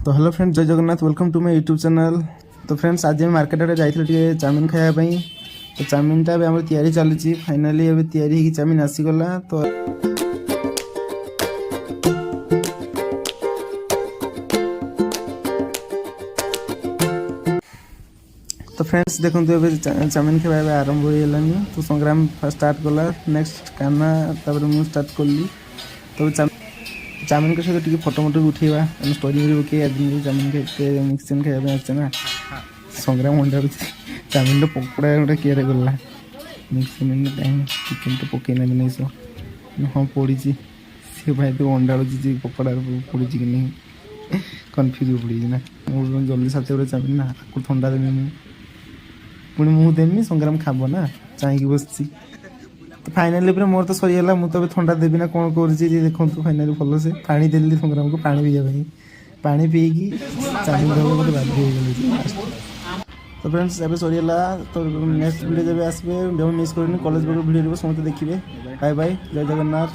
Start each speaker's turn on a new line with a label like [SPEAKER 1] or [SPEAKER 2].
[SPEAKER 1] तो hello friends, जय Jagannath, welcome to my YouTube channel. तो फ्रेंड्स, आज आम मार्केट आड़े जाइए चाउमिन खायापी। तो चाउमिनटा भी आम तैयारी चलुची। फाइनाली अभी तैयारी होगी चाउमिन आसीगला। तो फ्रेंड्स देखो, चाउमिन खावा आरंभ हो। तो संग्राम फर्स्ट स्टार्ट कला, नेक्स्ट काना, तापर मुझे स्टार्ट कली। तो चाउमिन के सहित टी फोटो मोटो उठेगा, स्टोरी पकई। आज चाउमिन मिक्स खाया ना संग्राम अंडा चाउमिन पकोड़ा गोटे किए गला मिक्स चिकेन तो पकई ना नहीं सो हाँ पड़ी सी भाई तो अंडा पकोड़ा पड़ी कि नहीं कन्फ्यूज पड़ी ना। जल्दी साथ चाउमिन ना आपको ठंडा देनी पुणी मुँह देनी संग्राम खाब ना चाहिए बस। तो फाइनाली मोर तो सरीगला, मुझे तो ठंडा देवी ना कौन कर देखो। फाइनाली भल से पानी देली संग्राम को, पानी पीवा पानी पीकी चाउमिन खावा मत बाध्य। तो फ्रेंड्स एवं सरीगला। तो नेक्स्ट वीडियो जब आसबे मिस कर कॉलेज वीडियो समस्त देखिए। बाय बाय, जय जगन्नाथ।